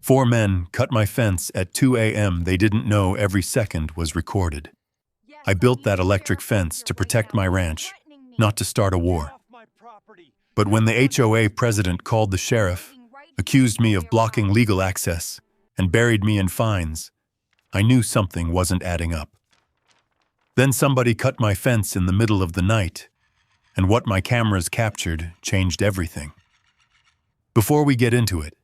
4 men cut my fence at 2 a.m. They didn't know every second was recorded. I built that electric fence to protect my ranch, not to start a war. But when the HOA president called the sheriff, accused me of blocking legal access, and buried me in fines, I knew something wasn't adding up. Then somebody cut my fence in the middle of the night, and what my cameras captured changed everything. Before we get into it,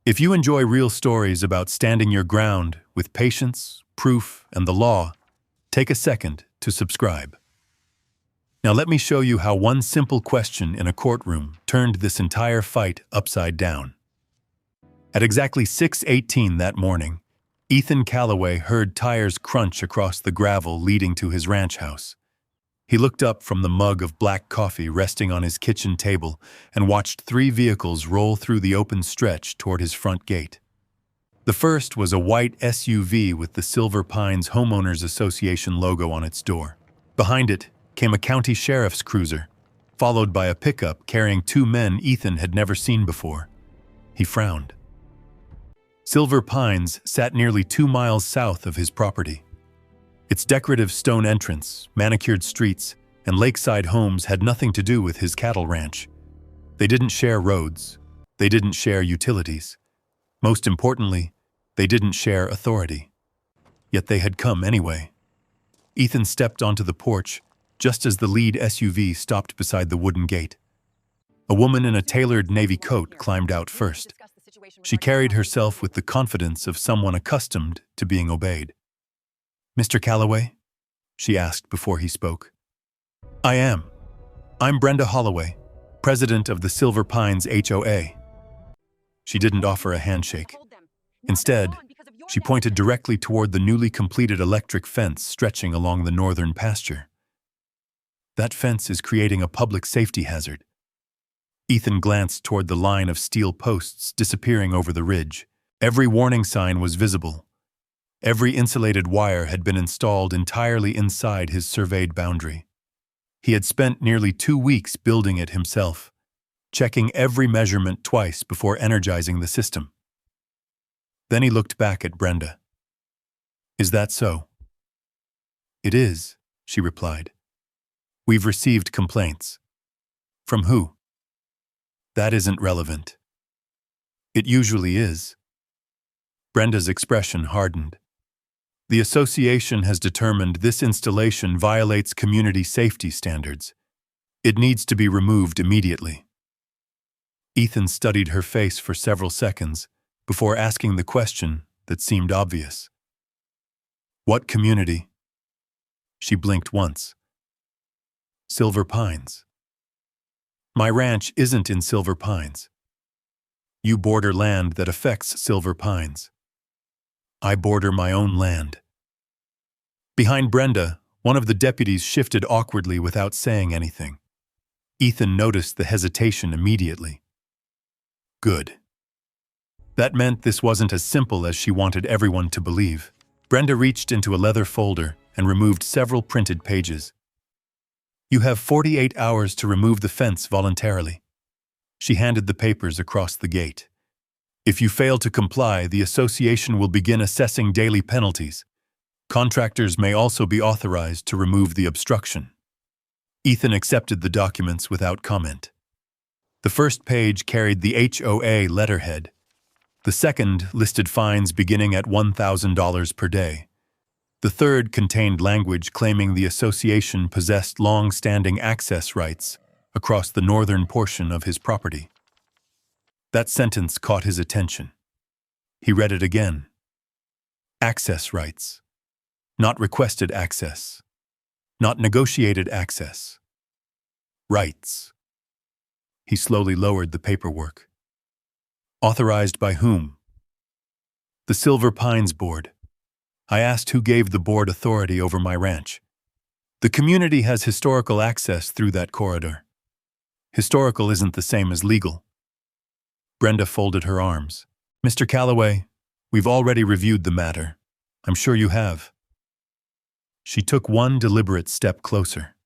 if you enjoy real stories about standing your ground with patience, proof, and the law, take a second to subscribe. Now let me show you how one simple question in a courtroom turned this entire fight upside down. At exactly 6:18 that morning, Ethan Calloway heard tires crunch across the gravel leading to his ranch house. He looked up from the mug of black coffee resting on his kitchen table and watched 3 vehicles roll through the open stretch toward his front gate. The first was a white SUV with the Silver Pines Homeowners Association logo on its door. Behind it came a county sheriff's cruiser, followed by a pickup carrying 2 men Ethan had never seen before. He frowned. Silver Pines sat nearly 2 miles south of his property. Its decorative stone entrance, manicured streets, and lakeside homes had nothing to do with his cattle ranch. They didn't share roads. They didn't share utilities. Most importantly, they didn't share authority. Yet they had come anyway. Ethan stepped onto the porch just as the lead SUV stopped beside the wooden gate. A woman in a tailored navy coat climbed out first. She carried herself with the confidence of someone accustomed to being obeyed. "Mr. Calloway?" she asked before he spoke. "I am. I'm Brenda Holloway, president of the Silver Pines HOA." She didn't offer a handshake. Instead, she pointed directly toward the newly completed electric fence stretching along the northern pasture. "That fence is creating a public safety hazard." Ethan glanced toward the line of steel posts disappearing over the ridge. Every warning sign was visible. Every insulated wire had been installed entirely inside his surveyed boundary. He had spent nearly 2 weeks building it himself, checking every measurement twice before energizing the system. Then he looked back at Brenda. "Is that so?" "It is," she replied. "We've received complaints." "From who?" "That isn't relevant." "It usually is." Brenda's expression hardened. "The association has determined this installation violates community safety standards. It needs to be removed immediately." Ethan studied her face for several seconds before asking the question that seemed obvious. "What community?" She blinked once. "Silver Pines." "My ranch isn't in Silver Pines. You border land that affects Silver Pines. I border my own land." Behind Brenda, one of the deputies shifted awkwardly without saying anything. Ethan noticed the hesitation immediately. Good. That meant this wasn't as simple as she wanted everyone to believe. Brenda reached into a leather folder and removed several printed pages. "You have 48 hours to remove the fence voluntarily." She handed the papers across the gate. "If you fail to comply, the association will begin assessing daily penalties. Contractors may also be authorized to remove the obstruction." Ethan accepted the documents without comment. The first page carried the HOA letterhead. The second listed fines beginning at $1,000 per day. The third contained language claiming the association possessed long-standing access rights across the northern portion of his property. That sentence caught his attention. He read it again. Access rights. Not requested access. Not negotiated access. Rights. He slowly lowered the paperwork. Authorized by whom? The Silver Pines Board. I asked who gave the board authority over my ranch. The community has historical access through that corridor. Historical isn't the same as legal. Brenda folded her arms. "Mr. Calloway, we've already reviewed the matter. I'm sure you have." She took one deliberate step closer.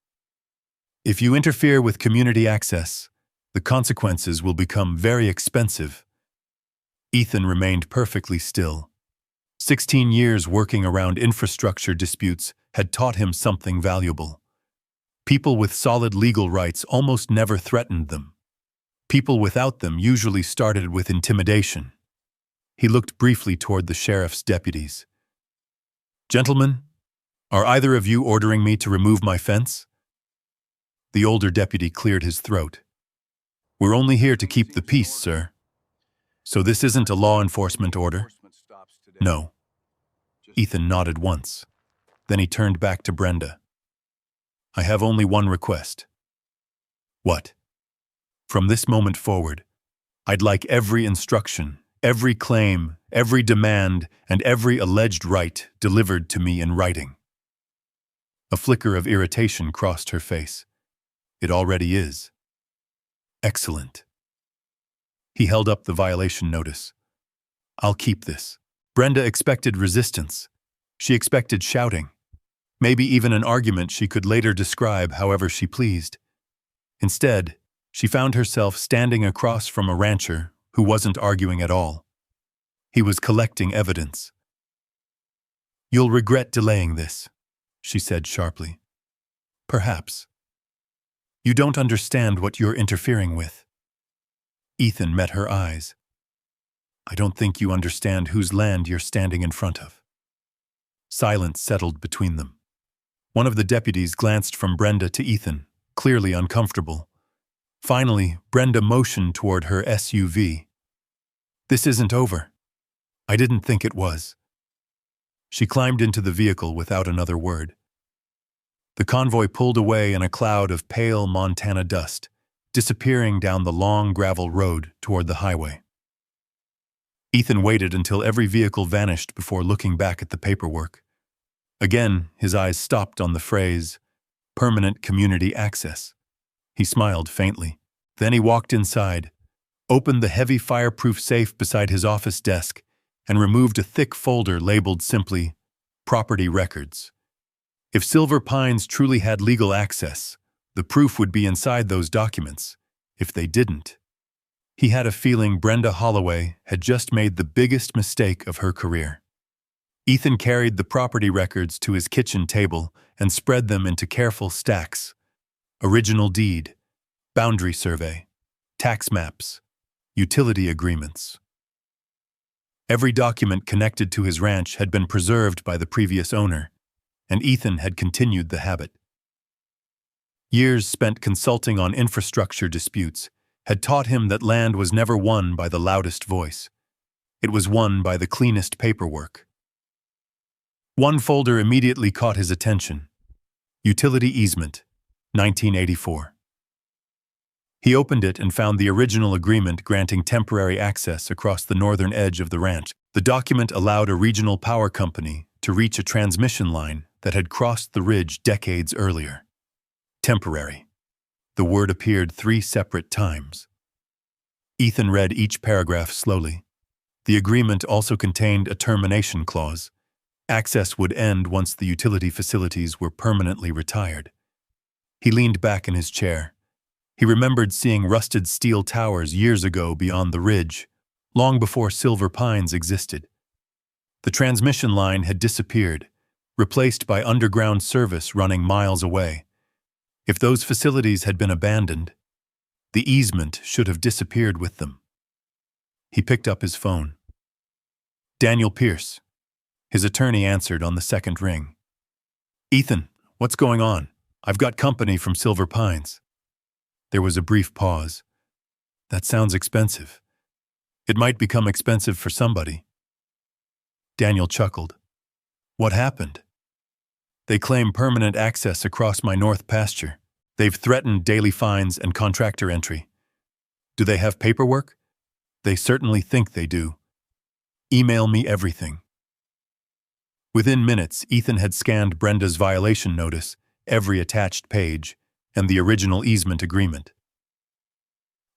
"If you interfere with community access, the consequences will become very expensive." Ethan remained perfectly still. 16 years working around infrastructure disputes had taught him something valuable. People with solid legal rights almost never threatened them. People without them usually started with intimidation. He looked briefly toward the sheriff's deputies. "Gentlemen, are either of you ordering me to remove my fence?" The older deputy cleared his throat. "We're only here to keep the peace, sir." "So this isn't a law enforcement order?" "No." Ethan nodded once. Then he turned back to Brenda. "I have only one request." "What?" "From this moment forward, I'd like every instruction, every claim, every demand, and every alleged right delivered to me in writing." A flicker of irritation crossed her face. "It already is." "Excellent." He held up the violation notice. "I'll keep this." Brenda expected resistance. She expected shouting. Maybe even an argument she could later describe however she pleased. Instead, she found herself standing across from a rancher who wasn't arguing at all. He was collecting evidence. "You'll regret delaying this," she said sharply. "Perhaps. You don't understand what you're interfering with." Ethan met her eyes. "I don't think you understand whose land you're standing in front of." Silence settled between them. One of the deputies glanced from Brenda to Ethan, clearly uncomfortable. Finally, Brenda motioned toward her SUV. "This isn't over." "I didn't think it was." She climbed into the vehicle without another word. The convoy pulled away in a cloud of pale Montana dust, disappearing down the long gravel road toward the highway. Ethan waited until every vehicle vanished before looking back at the paperwork. Again, his eyes stopped on the phrase, "Permanent Community Access." He smiled faintly. Then he walked inside, opened the heavy fireproof safe beside his office desk, and removed a thick folder labeled simply, "Property Records." If Silver Pines truly had legal access, the proof would be inside those documents. If they didn't, he had a feeling Brenda Holloway had just made the biggest mistake of her career. Ethan carried the property records to his kitchen table and spread them into careful stacks. Original deed, boundary survey, tax maps, utility agreements. Every document connected to his ranch had been preserved by the previous owner, and Ethan had continued the habit. Years spent consulting on infrastructure disputes had taught him that land was never won by the loudest voice. It was won by the cleanest paperwork. One folder immediately caught his attention. Utility Easement, 1984. He opened it and found the original agreement granting temporary access across the northern edge of the ranch. The document allowed a regional power company to reach a transmission line that had crossed the ridge decades earlier. Temporary. The word appeared 3 separate times. Ethan read each paragraph slowly. The agreement also contained a termination clause. Access would end once the utility facilities were permanently retired. He leaned back in his chair. He remembered seeing rusted steel towers years ago beyond the ridge, long before Silver Pines existed. The transmission line had disappeared, replaced by underground service running miles away. If those facilities had been abandoned, the easement should have disappeared with them. He picked up his phone. Daniel Pierce. His attorney answered on the second ring. "Ethan, what's going on? I've got company from Silver Pines." There was a brief pause. "That sounds expensive." "It might become expensive for somebody." Daniel chuckled. "What happened?" "They claim permanent access across my north pasture. They've threatened daily fines and contractor entry." "Do they have paperwork?" "They certainly think they do." "Email me everything." Within minutes, Ethan had scanned Brenda's violation notice, every attached page, and the original easement agreement.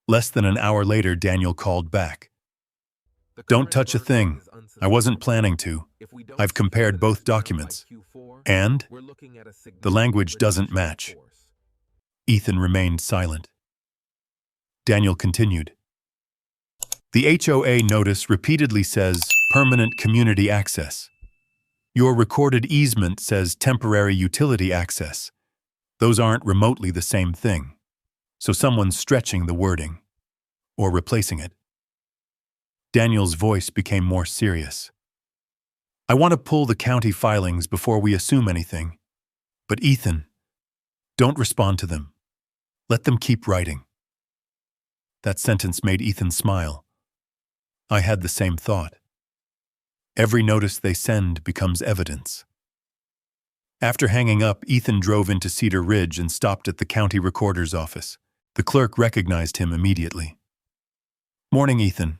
Less than an hour later, Daniel called back. "Don't touch a thing. I wasn't planning to. I've compared both documents. And the language doesn't match." Ethan remained silent. Daniel continued. The HOA notice repeatedly says permanent community access. Your recorded easement says temporary utility access. Those aren't remotely the same thing. So someone's stretching the wording, or replacing it. Daniel's voice became more serious. I want to pull the county filings before we assume anything. But Ethan, don't respond to them. Let them keep writing. That sentence made Ethan smile. I had the same thought. Every notice they send becomes evidence. After hanging up, Ethan drove into Cedar Ridge and stopped at the county recorder's office. The clerk recognized him immediately. Morning, Ethan.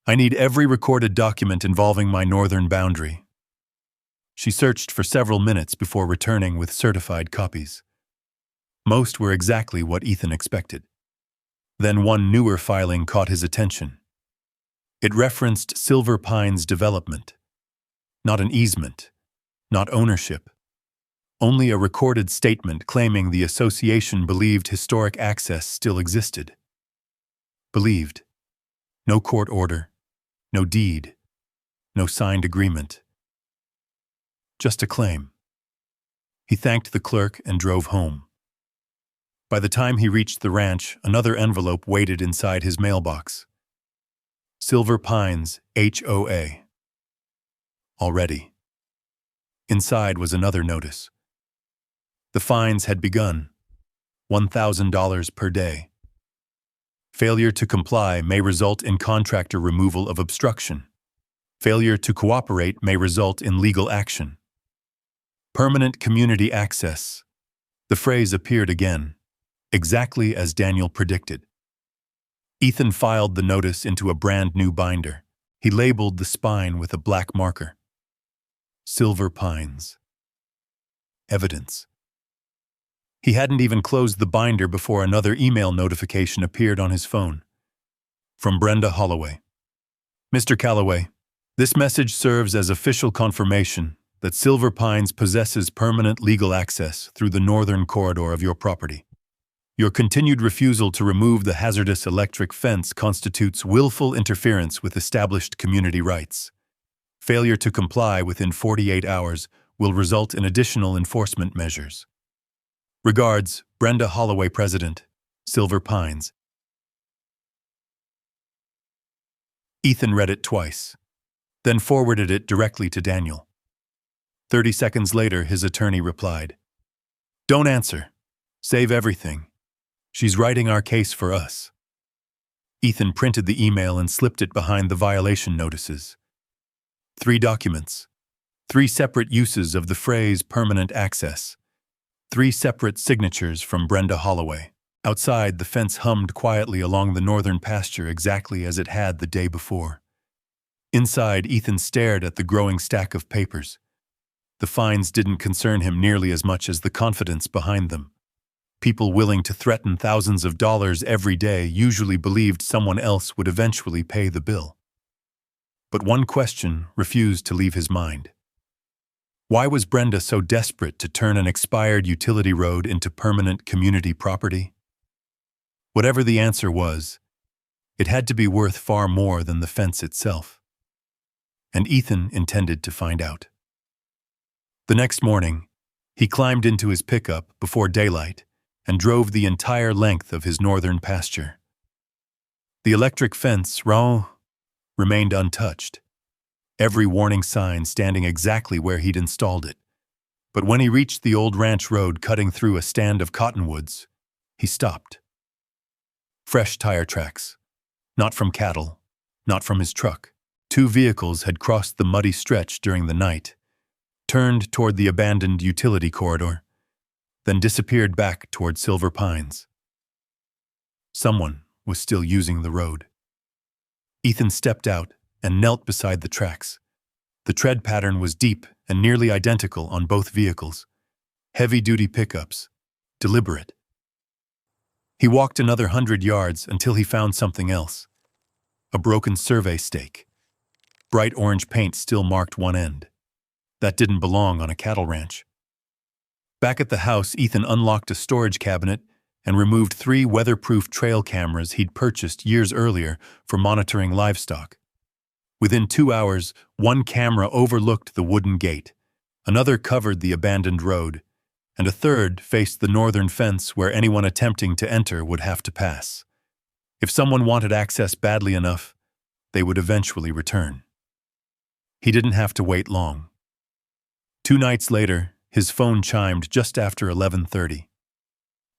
I need every recorded document involving my northern boundary. She searched for several minutes before returning with certified copies. Most were exactly what Ethan expected. Then one newer filing caught his attention. It referenced Silver Pines development. Not an easement, not ownership. Only a recorded statement claiming the association believed historic access still existed. Believed. No court order, no deed, no signed agreement. Just a claim. He thanked the clerk and drove home. By the time he reached the ranch, another envelope waited inside his mailbox. Silver Pines, HOA. Already. Inside was another notice. The fines had begun. $1,000 per day. Failure to comply may result in contractor removal of obstruction. Failure to cooperate may result in legal action. Permanent community access. The phrase appeared again, exactly as Daniel predicted. Ethan filed the notice into a brand new binder. He labeled the spine with a black marker. Silver Pines. Evidence. He hadn't even closed the binder before another email notification appeared on his phone. From Brenda Holloway. Mr. Calloway, this message serves as official confirmation that Silver Pines possesses permanent legal access through the northern corridor of your property. Your continued refusal to remove the hazardous electric fence constitutes willful interference with established community rights. Failure to comply within 48 hours will result in additional enforcement measures. Regards, Brenda Holloway, President, Silver Pines. Ethan read it twice, then forwarded it directly to Daniel. 30 seconds later, his attorney replied, "Don't answer. Save everything. She's writing our case for us." Ethan printed the email and slipped it behind the violation notices. 3 documents. 3 separate uses of the phrase permanent access. 3 separate signatures from Brenda Holloway. Outside, the fence hummed quietly along the northern pasture exactly as it had the day before. Inside, Ethan stared at the growing stack of papers. The fines didn't concern him nearly as much as the confidence behind them. People willing to threaten thousands of dollars every day usually believed someone else would eventually pay the bill. But one question refused to leave his mind. Why was Brenda so desperate to turn an expired utility road into permanent community property? Whatever the answer was, it had to be worth far more than the fence itself. And Ethan intended to find out. The next morning, he climbed into his pickup before daylight and drove the entire length of his northern pasture. The electric fence, remained untouched, every warning sign standing exactly where he'd installed it. But when he reached the old ranch road cutting through a stand of cottonwoods, he stopped. Fresh tire tracks. Not from cattle, not from his truck. 2 vehicles had crossed the muddy stretch during the night, turned toward the abandoned utility corridor, then disappeared back toward Silver Pines. Someone was still using the road. Ethan stepped out and knelt beside the tracks. The tread pattern was deep and nearly identical on both vehicles. Heavy-duty pickups, deliberate. He walked another 100 yards until he found something else. A broken survey stake. Bright orange paint still marked one end. That didn't belong on a cattle ranch. Back at the house, Ethan unlocked a storage cabinet and removed 3 weatherproof trail cameras he'd purchased years earlier for monitoring livestock. Within 2 hours, one camera overlooked the wooden gate, another covered the abandoned road, and a third faced the northern fence where anyone attempting to enter would have to pass. If someone wanted access badly enough, they would eventually return. He didn't have to wait long. 2 nights later, his phone chimed just after 11:30.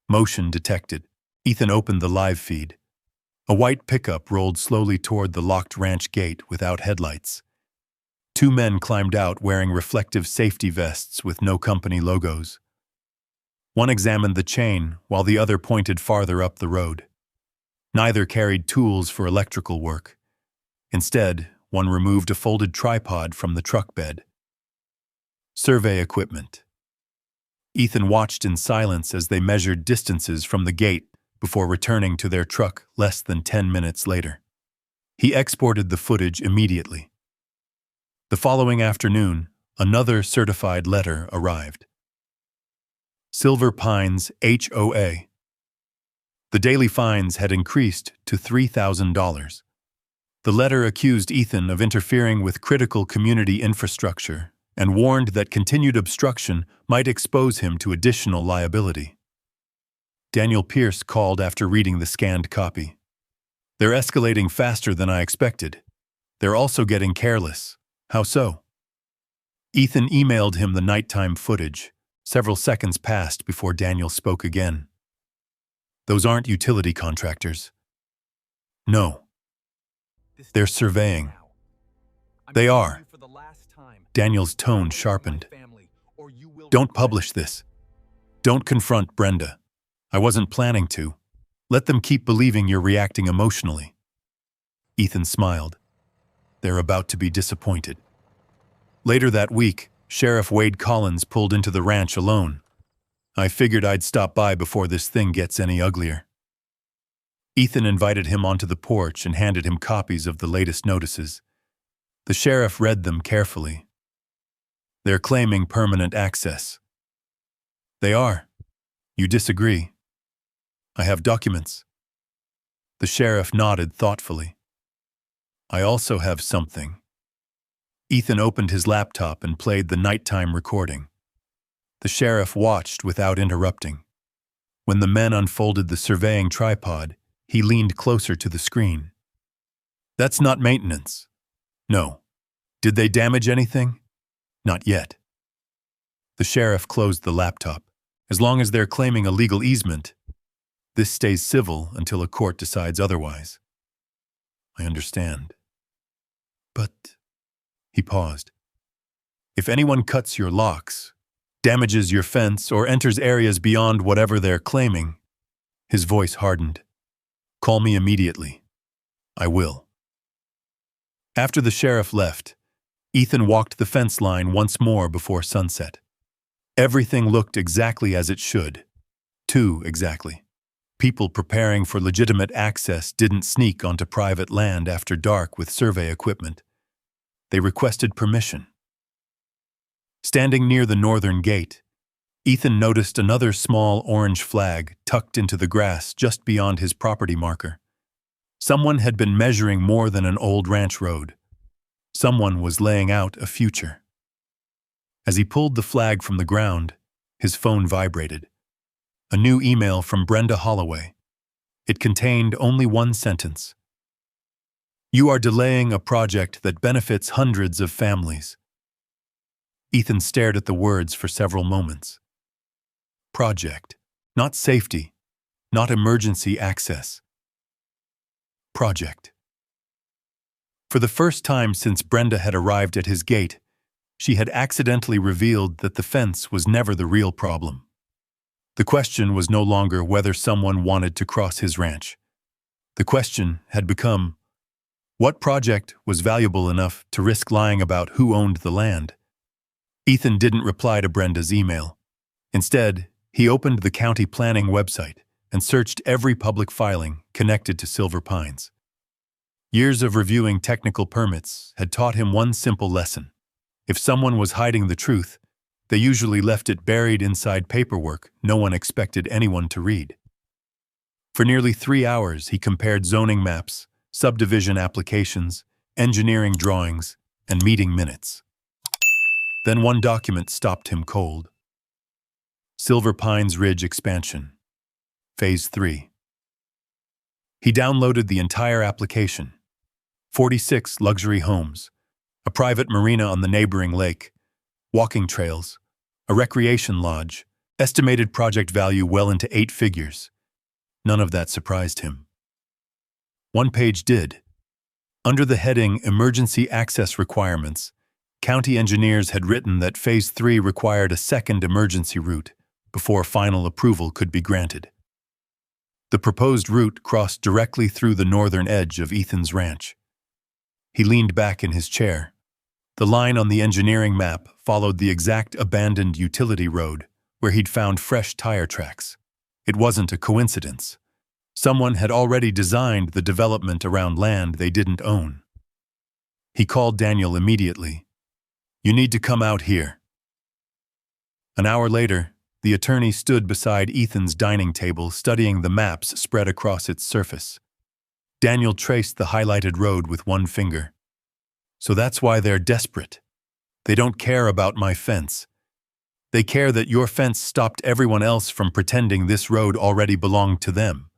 Motion detected. Ethan opened the live feed. A white pickup rolled slowly toward the locked ranch gate without headlights. 2 men climbed out wearing reflective safety vests with no company logos. One examined the chain while the other pointed farther up the road. Neither carried tools for electrical work. Instead, one removed a folded tripod from the truck bed. Survey equipment. Ethan watched in silence as they measured distances from the gate before returning to their truck less than 10 minutes later. He exported the footage immediately. The following afternoon, another certified letter arrived. Silver Pines HOA. The daily fines had increased to $3,000. The letter accused Ethan of interfering with critical community infrastructure and warned that continued obstruction might expose him to additional liability. Daniel Pierce called after reading the scanned copy. "They're escalating faster than I expected. They're also getting careless. How so?" Ethan emailed him the nighttime footage. Several seconds passed before Daniel spoke again. "Those aren't utility contractors." "No. They're surveying." "They are." Daniel's tone sharpened. "Don't publish this. Don't confront Brenda. I wasn't planning to. Let them keep believing you're reacting emotionally." Ethan smiled. They're about to be disappointed. Later that week, Sheriff Wade Collins pulled into the ranch alone. "I figured I'd stop by before this thing gets any uglier." Ethan invited him onto the porch and handed him copies of the latest notices. The sheriff read them carefully. "They're claiming permanent access." "They are. You disagree." "I have documents." The sheriff nodded thoughtfully. "I also have something." Ethan opened his laptop and played the nighttime recording. The sheriff watched without interrupting. When the men unfolded the surveying tripod, he leaned closer to the screen. "That's not maintenance." "No." "Did they damage anything?" "Not yet." The sheriff closed the laptop. "As long as they're claiming a legal easement, this stays civil until a court decides otherwise." "I understand. But..." He paused. "If anyone cuts your locks, damages your fence, or enters areas beyond whatever they're claiming," his voice hardened, "call me immediately. I will." After the sheriff left, Ethan walked the fence line once more before sunset. Everything looked exactly as it should. Too exactly. People preparing for legitimate access didn't sneak onto private land after dark with survey equipment. They requested permission. Standing near the northern gate, Ethan noticed another small orange flag tucked into the grass just beyond his property marker. Someone had been measuring more than an old ranch road. Someone was laying out a future. As he pulled the flag from the ground, his phone vibrated. A new email from Brenda Holloway. It contained only one sentence. "You are delaying a project that benefits hundreds of families." Ethan stared at the words for several moments. Project. Not safety. Not emergency access. Project. For the first time since Brenda had arrived at his gate, she had accidentally revealed that the fence was never the real problem. The question was no longer whether someone wanted to cross his ranch. The question had become, what project was valuable enough to risk lying about who owned the land? Ethan didn't reply to Brenda's email. Instead, he opened the county planning website and searched every public filing connected to Silver Pines. Years of reviewing technical permits had taught him one simple lesson. If someone was hiding the truth, they usually left it buried inside paperwork no one expected anyone to read. For nearly 3 hours, he compared zoning maps, subdivision applications, engineering drawings, and meeting minutes. Then one document stopped him cold. Silver Pines Ridge Expansion, Phase 3. He downloaded the entire application. 46 luxury homes, a private marina on the neighboring lake, walking trails, a recreation lodge, estimated project value well into 8 figures. None of that surprised him. One page did. Under the heading Emergency Access Requirements, county engineers had written that Phase 3 required a second emergency route before final approval could be granted. The proposed route crossed directly through the northern edge of Ethan's ranch. He leaned back in his chair. The line on the engineering map followed the exact abandoned utility road where he'd found fresh tire tracks. It wasn't a coincidence. Someone had already designed the development around land they didn't own. He called Daniel immediately. "You need to come out here." An hour later, the attorney stood beside Ethan's dining table studying the maps spread across its surface. Daniel traced the highlighted road with one finger. "So that's why they're desperate. They don't care about my fence. They care that your fence stopped everyone else from pretending this road already belonged to them."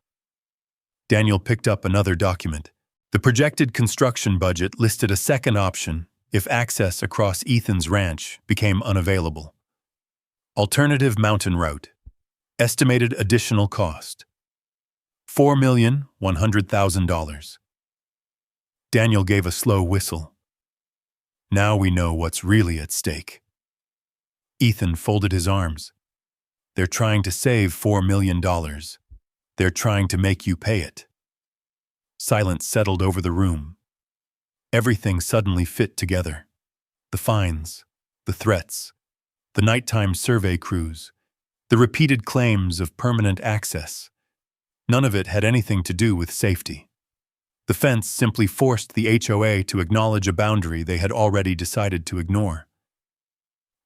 Daniel picked up another document. The projected construction budget listed a second option if access across Ethan's ranch became unavailable. Alternative mountain route. Estimated additional cost. $4,100,000. Daniel gave a slow whistle. Now we know what's really at stake. Ethan folded his arms. They're trying to save $4 million. They're trying to make you pay it. Silence settled over the room. Everything suddenly fit together. The fines, the threats, the nighttime survey crews, the repeated claims of permanent access. None of it had anything to do with safety. The fence simply forced the HOA to acknowledge a boundary they had already decided to ignore.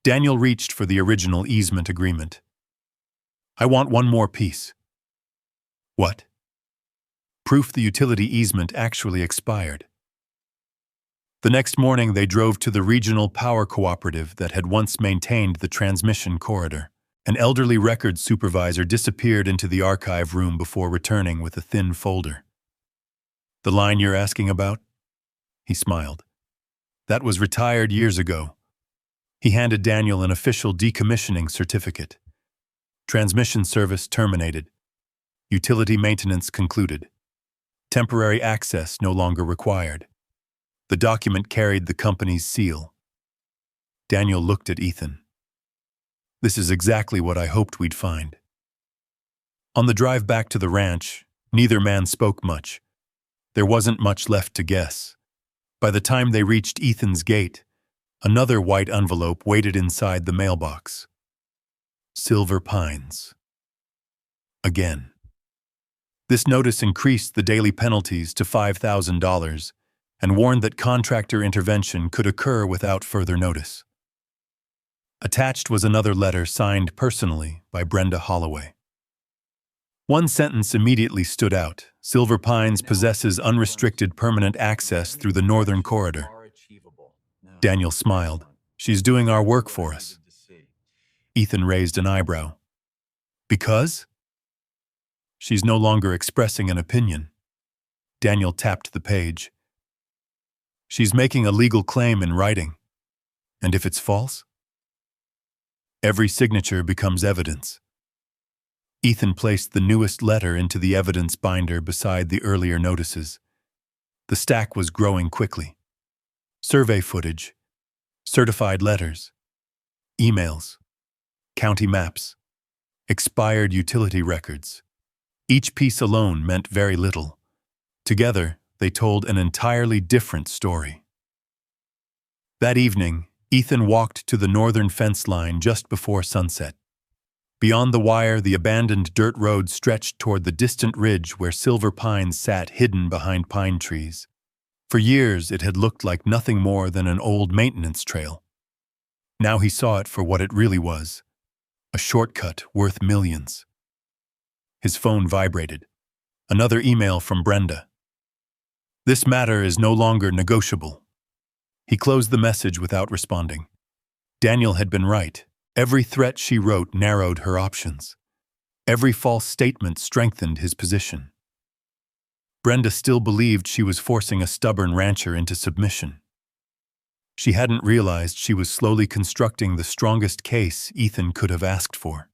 Daniel reached for the original easement agreement. "I want one more piece." "What?" "Proof the utility easement actually expired." The next morning, they drove to the regional power cooperative that had once maintained the transmission corridor. An elderly records supervisor disappeared into the archive room before returning with a thin folder. "The line you're asking about?" He smiled. "That was retired years ago." He handed Daniel an official decommissioning certificate. Transmission service terminated. Utility maintenance concluded. Temporary access no longer required. The document carried the company's seal. Daniel looked at Ethan. "This is exactly what I hoped we'd find." On the drive back to the ranch, neither man spoke much. There wasn't much left to guess. By the time they reached Ethan's gate, another white envelope waited inside the mailbox. Silver Pines. Again. This notice increased the daily penalties to $5,000 and warned that contractor intervention could occur without further notice. Attached was another letter signed personally by Brenda Holloway. One sentence immediately stood out. Silver Pines possesses unrestricted permanent access through the northern corridor. Daniel smiled. "She's doing our work for us." Ethan raised an eyebrow. "Because?" "She's no longer expressing an opinion." Daniel tapped the page. "She's making a legal claim in writing. And if it's false?" "Every signature becomes evidence." Ethan placed the newest letter into the evidence binder beside the earlier notices. The stack was growing quickly. Survey footage, certified letters, emails, county maps, expired utility records. Each piece alone meant very little. Together, they told an entirely different story. That evening, Ethan walked to the northern fence line just before sunset. Beyond the wire, the abandoned dirt road stretched toward the distant ridge where Silver Pines sat hidden behind pine trees. For years, it had looked like nothing more than an old maintenance trail. Now he saw it for what it really was, a shortcut worth millions. His phone vibrated. Another email from Brenda. This matter is no longer negotiable. He closed the message without responding. Daniel had been right. Every threat she wrote narrowed her options. Every false statement strengthened his position. Brenda still believed she was forcing a stubborn rancher into submission. She hadn't realized she was slowly constructing the strongest case Ethan could have asked for.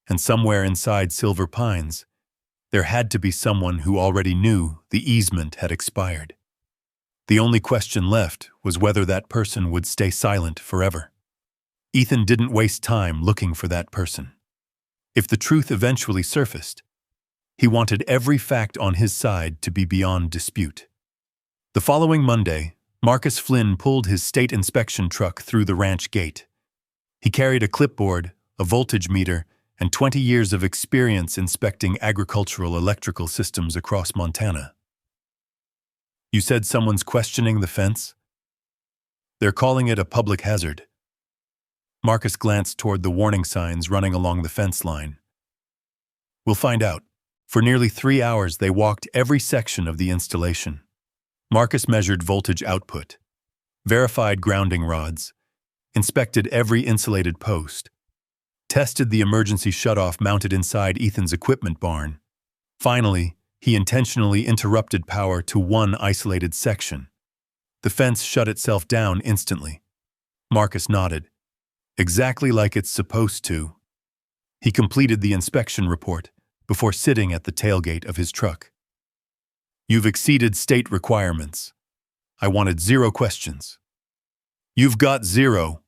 And somewhere inside Silver Pines, there had to be someone who already knew the easement had expired. The only question left was whether that person would stay silent forever. Ethan didn't waste time looking for that person. If the truth eventually surfaced, he wanted every fact on his side to be beyond dispute. The following Monday, Marcus Flynn pulled his state inspection truck through the ranch gate. He carried a clipboard, a voltage meter, and 20 years of experience inspecting agricultural electrical systems across Montana. You said someone's questioning the fence? They're calling it a public hazard. Marcus glanced toward the warning signs running along the fence line. We'll find out. For nearly 3 hours, they walked every section of the installation. Marcus measured voltage output, verified grounding rods, inspected every insulated post, tested the emergency shutoff mounted inside Ethan's equipment barn. Finally, he intentionally interrupted power to one isolated section. The fence shut itself down instantly. Marcus nodded. Exactly like it's supposed to. He completed the inspection report before sitting at the tailgate of his truck. You've exceeded state requirements. I wanted 0 questions. You've got 0.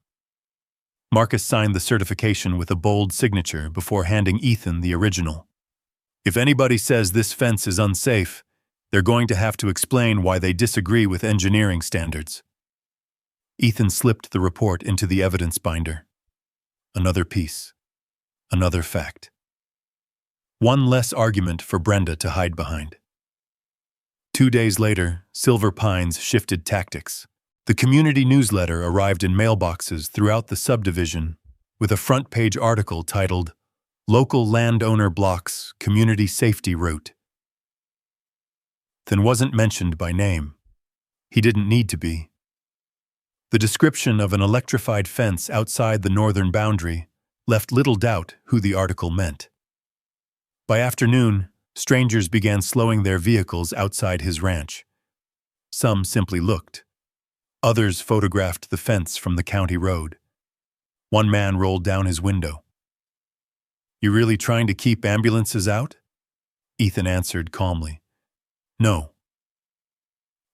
Marcus signed the certification with a bold signature before handing Ethan the original. If anybody says this fence is unsafe, they're going to have to explain why they disagree with engineering standards. Ethan slipped the report into the evidence binder. Another piece. Another fact. One less argument for Brenda to hide behind. 2 days later, Silver Pines shifted tactics. The community newsletter arrived in mailboxes throughout the subdivision with a front-page article titled, Local Landowner Blocks Community Safety Route. Ethan wasn't mentioned by name. He didn't need to be. The description of an electrified fence outside the northern boundary left little doubt who the article meant. By afternoon, strangers began slowing their vehicles outside his ranch. Some simply looked. Others photographed the fence from the county road. One man rolled down his window. You really trying to keep ambulances out? Ethan answered calmly. No.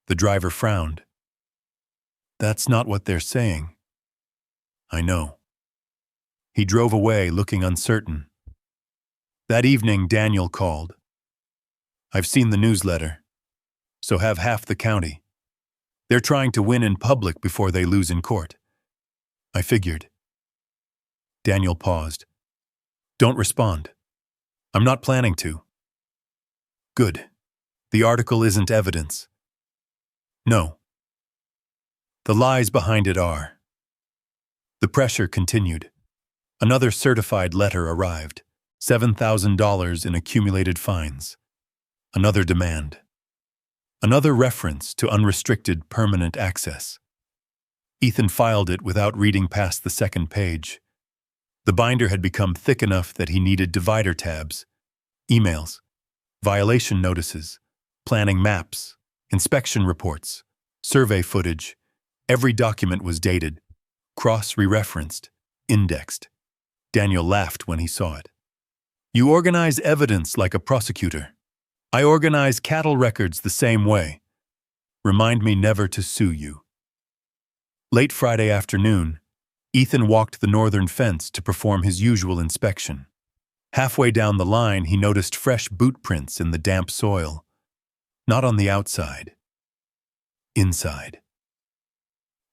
The driver frowned. That's not what they're saying. I know. He drove away looking uncertain. That evening, Daniel called. I've seen the newsletter. So have half the county. They're trying to win in public before they lose in court. I figured. Daniel paused. Don't respond. I'm not planning to. Good. The article isn't evidence. No. The lies behind it are. The pressure continued. Another certified letter arrived. $7,000 in accumulated fines. Another demand. Another reference to unrestricted permanent access. Ethan filed it without reading past the second page. The binder had become thick enough that he needed divider tabs, emails, violation notices, planning maps, inspection reports, survey footage. Every document was dated, cross-referenced, indexed. Daniel laughed when he saw it. You organize evidence like a prosecutor. I organize cattle records the same way. Remind me never to sue you. Late Friday afternoon, Ethan walked the northern fence to perform his usual inspection. Halfway down the line, he noticed fresh boot prints in the damp soil. Not on the outside. Inside.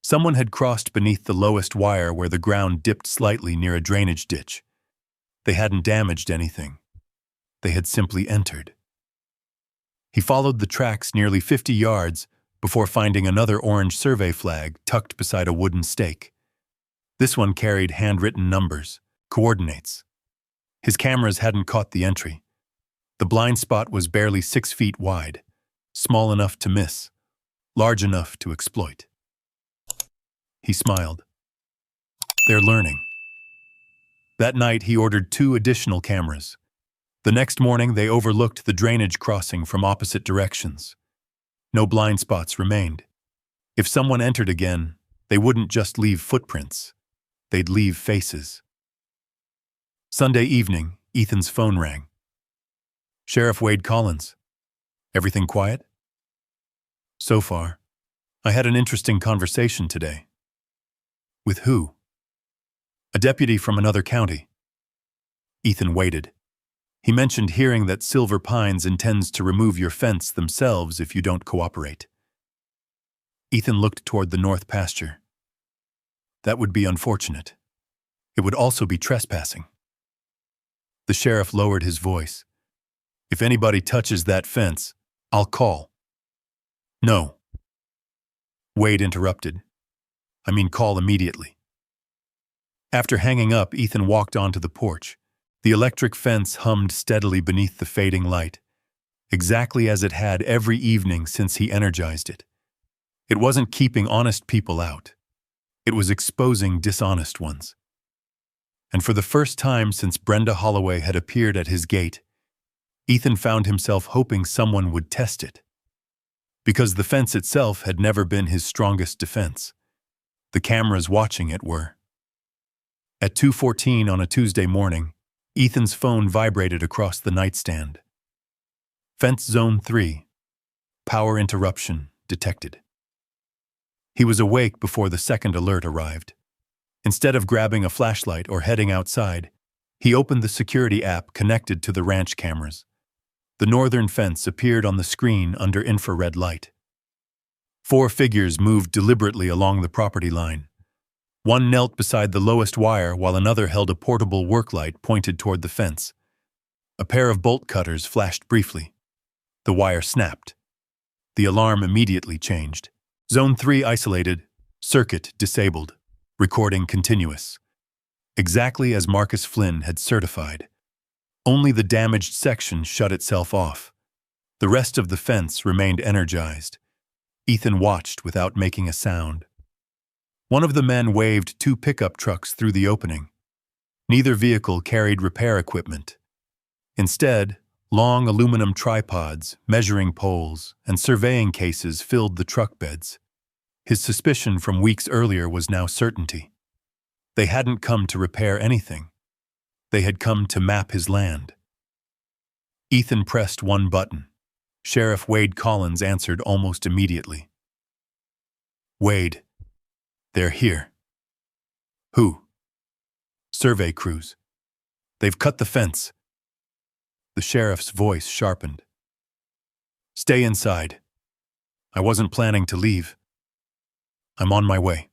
Someone had crossed beneath the lowest wire where the ground dipped slightly near a drainage ditch. They hadn't damaged anything. They had simply entered. He followed the tracks nearly 50 yards before finding another orange survey flag tucked beside a wooden stake. This one carried handwritten numbers, coordinates. His cameras hadn't caught the entry. The blind spot was barely 6 feet wide, small enough to miss, large enough to exploit. He smiled. They're learning. That night, he ordered 2 additional cameras. The next morning, they overlooked the drainage crossing from opposite directions. No blind spots remained. If someone entered again, they wouldn't just leave footprints. They'd leave faces. Sunday evening, Ethan's phone rang. Sheriff Wade Collins. Everything quiet? So far. I had an interesting conversation today. With who? A deputy from another county. Ethan waited. He mentioned hearing that Silver Pines intends to remove your fence themselves if you don't cooperate. Ethan looked toward the north pasture. That would be unfortunate. It would also be trespassing. The sheriff lowered his voice. If anybody touches that fence, I'll call. No. Wade interrupted. I mean, call immediately. After hanging up, Ethan walked onto the porch. The electric fence hummed steadily beneath the fading light, exactly as it had every evening since he energized it. It wasn't keeping honest people out. It was exposing dishonest ones. And for the first time since Brenda Holloway had appeared at his gate, Ethan found himself hoping someone would test it. Because the fence itself had never been his strongest defense. The cameras watching it were. At 2:14 on a Tuesday morning, Ethan's phone vibrated across the nightstand. Fence Zone 3. Power interruption detected. He was awake before the second alert arrived. Instead of grabbing a flashlight or heading outside, he opened the security app connected to the ranch cameras. The northern fence appeared on the screen under infrared light. 4 figures moved deliberately along the property line. One knelt beside the lowest wire while another held a portable work light pointed toward the fence. A pair of bolt cutters flashed briefly. The wire snapped. The alarm immediately changed. Zone 3 isolated, circuit disabled, recording continuous. Exactly as Marcus Flynn had certified. Only the damaged section shut itself off. The rest of the fence remained energized. Ethan watched without making a sound. One of the men waved 2 pickup trucks through the opening. Neither vehicle carried repair equipment. Instead, long aluminum tripods, measuring poles, and surveying cases filled the truck beds. His suspicion from weeks earlier was now certainty. They hadn't come to repair anything. They had come to map his land. Ethan pressed one button. Sheriff Wade Collins answered almost immediately. Wade. They're here. Who? Survey crews. They've cut the fence. The sheriff's voice sharpened. Stay inside. I wasn't planning to leave. I'm on my way.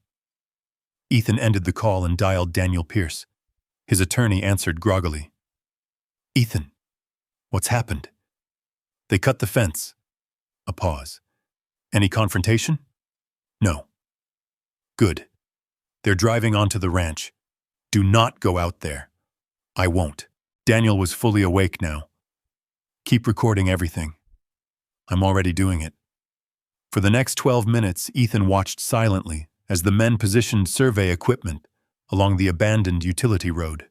Ethan ended the call and dialed Daniel Pierce. His attorney answered groggily. Ethan, what's happened? They cut the fence. A pause. Any confrontation? No. Good. They're driving onto the ranch. Do not go out there. I won't. Daniel was fully awake now. Keep recording everything. I'm already doing it. For the next 12 minutes, Ethan watched silently as the men positioned survey equipment along the abandoned utility road.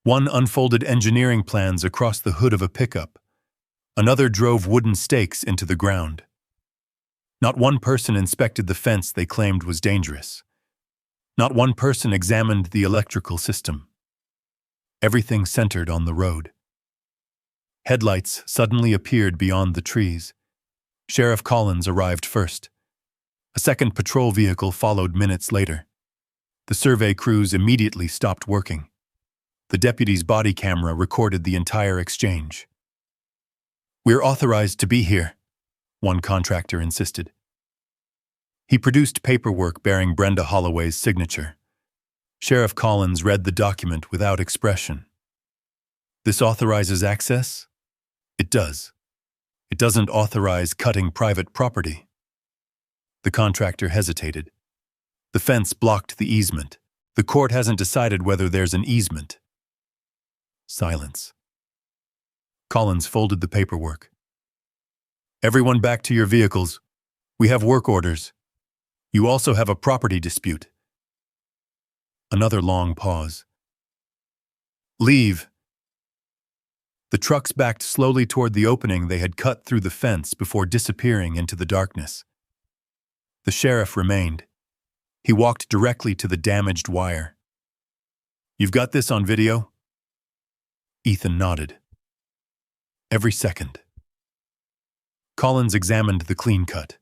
One unfolded engineering plans across the hood of a pickup. Another drove wooden stakes into the ground. Not one person inspected the fence they claimed was dangerous. Not one person examined the electrical system. Everything centered on the road. Headlights suddenly appeared beyond the trees. Sheriff Collins arrived first. A second patrol vehicle followed minutes later. The survey crews immediately stopped working. The deputy's body camera recorded the entire exchange. We're authorized to be here, one contractor insisted. He produced paperwork bearing Brenda Holloway's signature. Sheriff Collins read the document without expression. This authorizes access? It does. It doesn't authorize cutting private property. The contractor hesitated. The fence blocked the easement. The court hasn't decided whether there's an easement. Silence. Collins folded the paperwork. Everyone back to your vehicles. We have work orders. You also have a property dispute. Another long pause. Leave. The trucks backed slowly toward the opening they had cut through the fence before disappearing into the darkness. The sheriff remained. He walked directly to the damaged wire. You've got this on video? Ethan nodded. Every second. Collins examined the clean cut.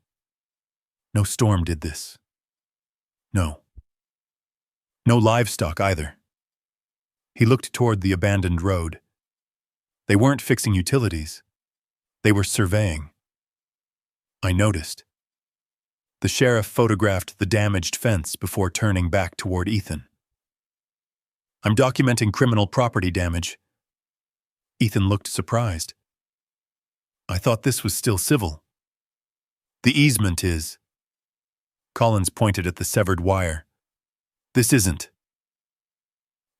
No storm did this. No. No livestock either. He looked toward the abandoned road. They weren't fixing utilities. They were surveying. I noticed. The sheriff photographed the damaged fence before turning back toward Ethan. I'm documenting criminal property damage. Ethan looked surprised. I thought this was still civil. The easement is. Collins pointed at the severed wire. This isn't.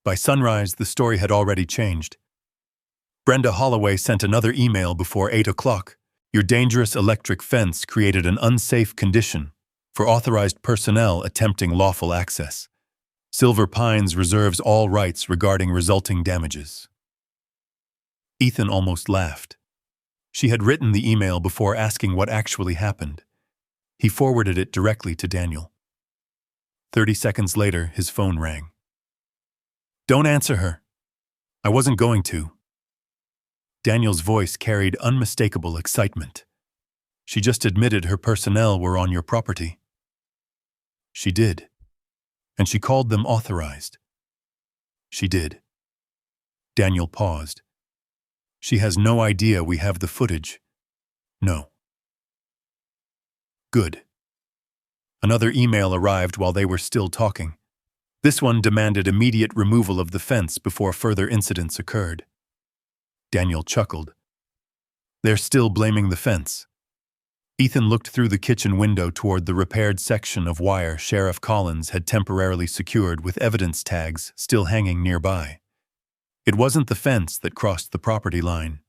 By sunrise, the story had already changed. Brenda Holloway sent another email before 8 o'clock. Your dangerous electric fence created an unsafe condition for authorized personnel attempting lawful access. Silver Pines reserves all rights regarding resulting damages. Ethan almost laughed. She had written the email before asking what actually happened. He forwarded it directly to Daniel. 30 seconds later, his phone rang. Don't answer her. I wasn't going to. Daniel's voice carried unmistakable excitement. She just admitted her personnel were on your property. She did. And she called them authorized. She did. Daniel paused. She has no idea we have the footage. No. Good. Another email arrived while they were still talking. This one demanded immediate removal of the fence before further incidents occurred. Daniel chuckled. They're still blaming the fence. Ethan looked through the kitchen window toward the repaired section of wire Sheriff Collins had temporarily secured with evidence tags still hanging nearby. It wasn't the fence that crossed the property line.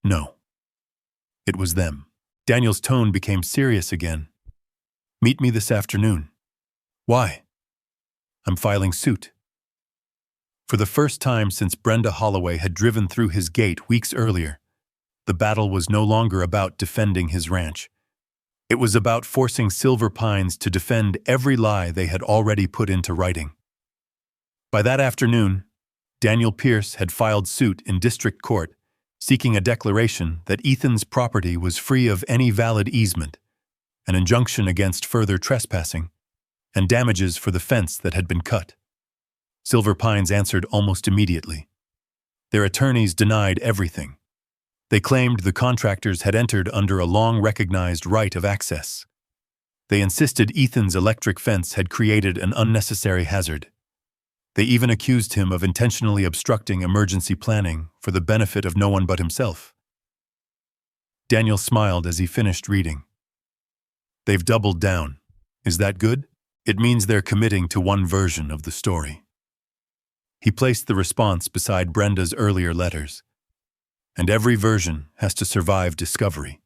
No. It was them. Daniel's tone became serious again. Meet me this afternoon. Why? I'm filing suit. For the first time since Brenda Holloway had driven through his gate weeks earlier, the battle was no longer about defending his ranch. It was about forcing Silver Pines to defend every lie they had already put into writing. By that afternoon, Daniel Pierce had filed suit in district court, seeking a declaration that Ethan's property was free of any valid easement, an injunction against further trespassing, and damages for the fence that had been cut. Silver Pines answered almost immediately. Their attorneys denied everything. They claimed the contractors had entered under a long-recognized right of access. They insisted Ethan's electric fence had created an unnecessary hazard. They even accused him of intentionally obstructing emergency planning for the benefit of no one but himself. Daniel smiled as he finished reading. They've doubled down. Is that good? It means they're committing to one version of the story. He placed the response beside Brenda's earlier letters. And every version has to survive discovery.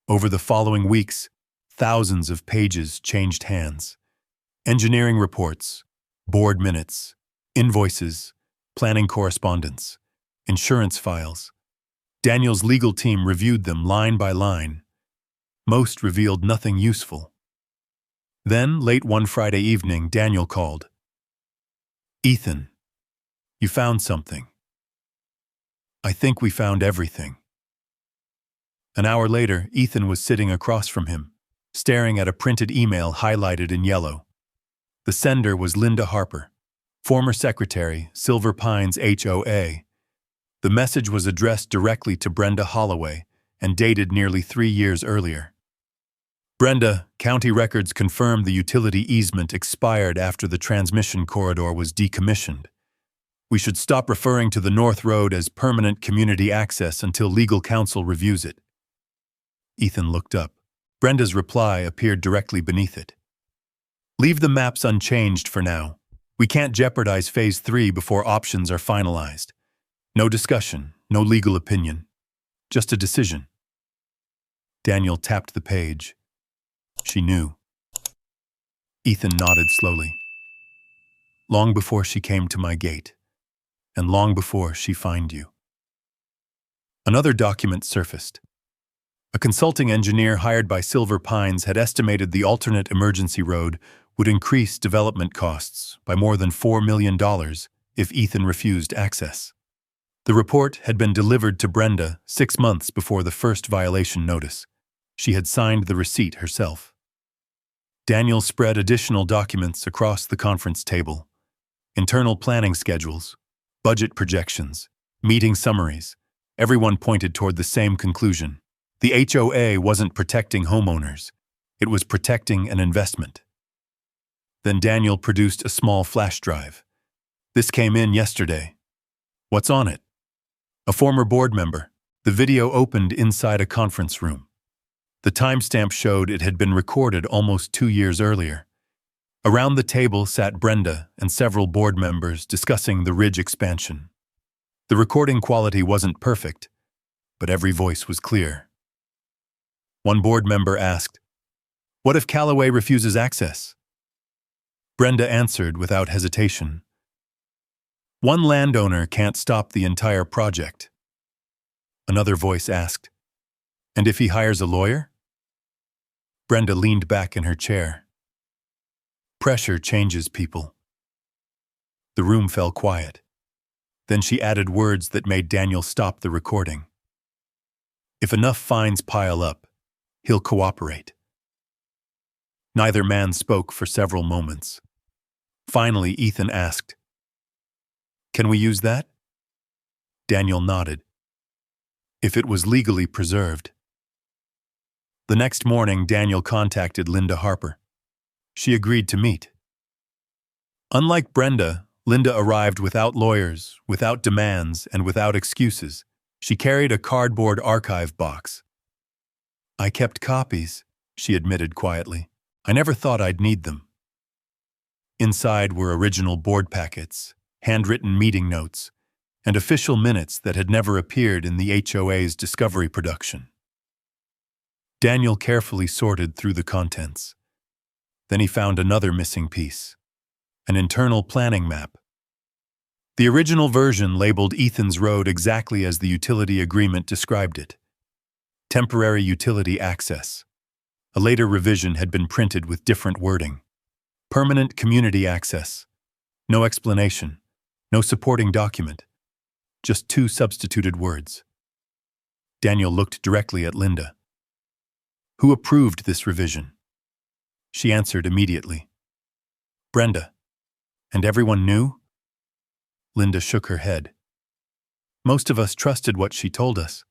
Over the following weeks, thousands of pages changed hands. Engineering reports, board minutes, invoices, planning correspondence, insurance files. Daniel's legal team reviewed them line by line. Most revealed nothing useful. Then, late one Friday evening, Daniel called. Ethan, you found something. I think we found everything. An hour later, Ethan was sitting across from him, staring at a printed email highlighted in yellow. The sender was Linda Harper, former secretary, Silver Pines HOA. The message was addressed directly to Brenda Holloway and dated nearly 3 years earlier. Brenda, county records confirmed the utility easement expired after the transmission corridor was decommissioned. We should stop referring to the North Road as permanent community access until legal counsel reviews it. Ethan looked up. Brenda's reply appeared directly beneath it. Leave the maps unchanged for now. We can't jeopardize Phase 3 before options are finalized. No discussion, no legal opinion, just a decision. Daniel tapped the page. She knew. Ethan nodded slowly. Long before she came to my gate, and long before she find you. Another document surfaced. A consulting engineer hired by Silver Pines had estimated the alternate emergency road would increase development costs by more than $4 million if Ethan refused access. The report had been delivered to Brenda 6 months before the first violation notice. She had signed the receipt herself. Daniel spread additional documents across the conference table. Internal planning schedules, budget projections, meeting summaries. Everyone pointed toward the same conclusion. The HOA wasn't protecting homeowners. It was protecting an investment. Then Daniel produced a small flash drive. This came in yesterday. What's on it? A former board member. The video opened inside a conference room. The timestamp showed it had been recorded almost 2 years earlier. Around the table sat Brenda and several board members discussing the Ridge expansion. The recording quality wasn't perfect, but every voice was clear. One board member asked, "What if Callaway refuses access?" Brenda answered without hesitation. "One landowner can't stop the entire project." Another voice asked, "And if he hires a lawyer?" Brenda leaned back in her chair. Pressure changes people. The room fell quiet. Then she added words that made Daniel stop the recording. "If enough fines pile up, he'll cooperate." Neither man spoke for several moments. Finally, Ethan asked, "Can we use that?" Daniel nodded. "If it was legally preserved." The next morning, Daniel contacted Linda Harper. She agreed to meet. Unlike Brenda, Linda arrived without lawyers, without demands, and without excuses. She carried a cardboard archive box. "I kept copies," she admitted quietly. "I never thought I'd need them." Inside were original board packets, handwritten meeting notes, and official minutes that had never appeared in the HOA's discovery production. Daniel carefully sorted through the contents. Then he found another missing piece, an internal planning map. The original version labeled Ethan's Road exactly as the utility agreement described it. Temporary utility access. A later revision had been printed with different wording. Permanent community access. No explanation, no supporting document. Just 2 substituted words. Daniel looked directly at Linda. "Who approved this revision?" She answered immediately. "Brenda." "And everyone knew?" Linda shook her head. "Most of us trusted what she told us.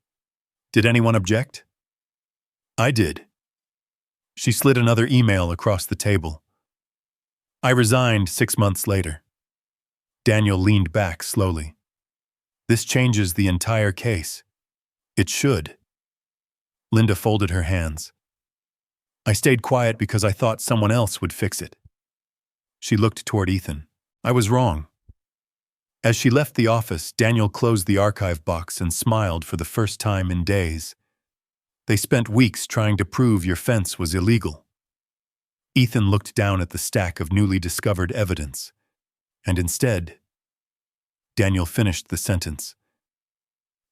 Did anyone object?" "I did." She slid another email across the table. "I resigned 6 months later." Daniel leaned back slowly. "This changes the entire case." "It should." Linda folded her hands. "I stayed quiet because I thought someone else would fix it." She looked toward Ethan. "I was wrong." As she left the office, Daniel closed the archive box and smiled for the first time in days. "They spent weeks trying to prove your fence was illegal." Ethan looked down at the stack of newly discovered evidence. "And instead," Daniel finished the sentence,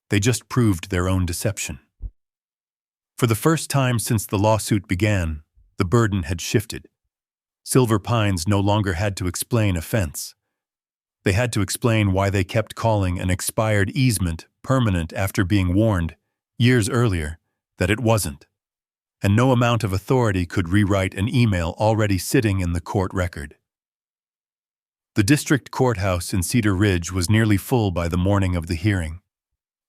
"they just proved their own deception." For the first time since the lawsuit began, the burden had shifted. Silver Pines no longer had to explain a fence. They had to explain why they kept calling an expired easement permanent after being warned, years earlier, that it wasn't. And no amount of authority could rewrite an email already sitting in the court record. The district courthouse in Cedar Ridge was nearly full by the morning of the hearing.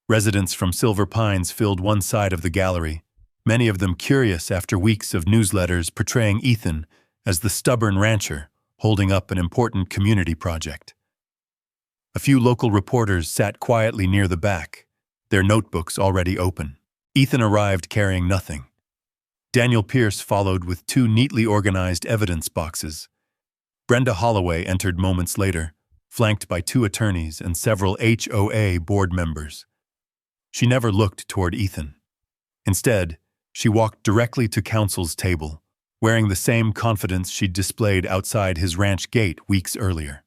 Residents from Silver Pines filled one side of the gallery, many of them curious after weeks of newsletters portraying Ethan as the stubborn rancher holding up an important community project. A few local reporters sat quietly near the back, their notebooks already open. Ethan arrived carrying nothing. Daniel Pierce followed with 2 neatly organized evidence boxes. Brenda Holloway entered moments later, flanked by 2 attorneys and several HOA board members. She never looked toward Ethan. Instead, she walked directly to counsel's table, wearing the same confidence she'd displayed outside his ranch gate weeks earlier.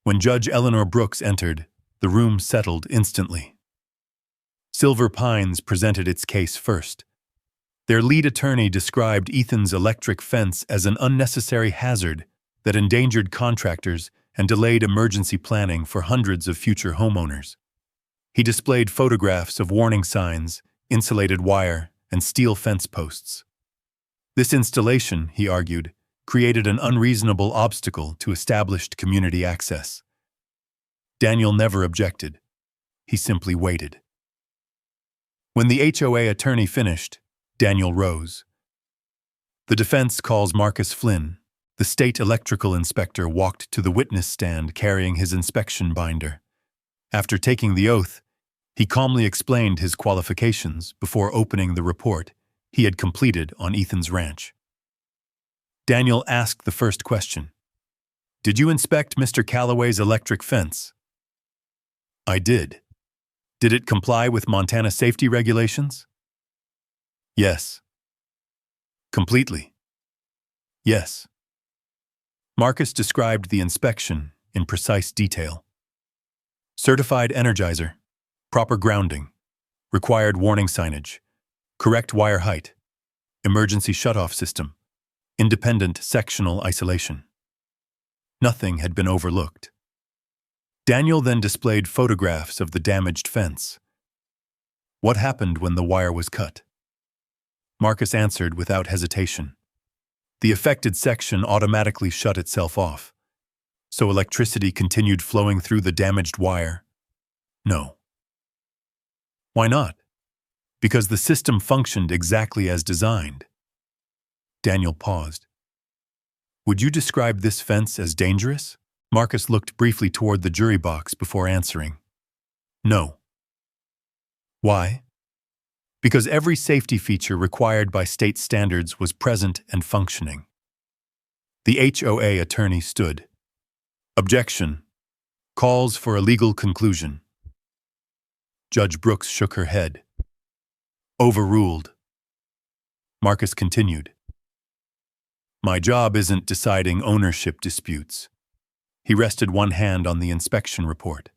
When Judge Eleanor Brooks entered, the room settled instantly. Silver Pines presented its case first. Their lead attorney described Ethan's electric fence as an unnecessary hazard that endangered contractors and delayed emergency planning for hundreds of future homeowners. He displayed photographs of warning signs, insulated wire, and steel fence posts. This installation, he argued, created an unreasonable obstacle to established community access. Daniel never objected. He simply waited. When the HOA attorney finished, Daniel rose. The defense calls Marcus Flynn. The state electrical inspector walked to the witness stand carrying his inspection binder. After taking the oath, he calmly explained his qualifications before opening the report he had completed on Ethan's ranch. Daniel asked the first question. "Did you inspect Mr. Calloway's electric fence?" "I did." "Did it comply with Montana safety regulations?" "Yes." "Completely?" "Yes." Marcus described the inspection in precise detail. Certified energizer, proper grounding, required warning signage, correct wire height, emergency shutoff system, independent sectional isolation. Nothing had been overlooked. Daniel then displayed photographs of the damaged fence. What happened when the wire was cut? Marcus answered without hesitation. The affected section automatically shut itself off. So electricity continued flowing through the damaged wire? No. Why not? Because the system functioned exactly as designed. Daniel paused. Would you describe this fence as dangerous? Marcus looked briefly toward the jury box before answering. No. Why? Because every safety feature required by state standards was present and functioning. The HOA attorney stood. Objection. Calls for a legal conclusion. Judge Brooks shook her head. Overruled. Marcus continued. My job isn't deciding ownership disputes. He rested one hand on the inspection report.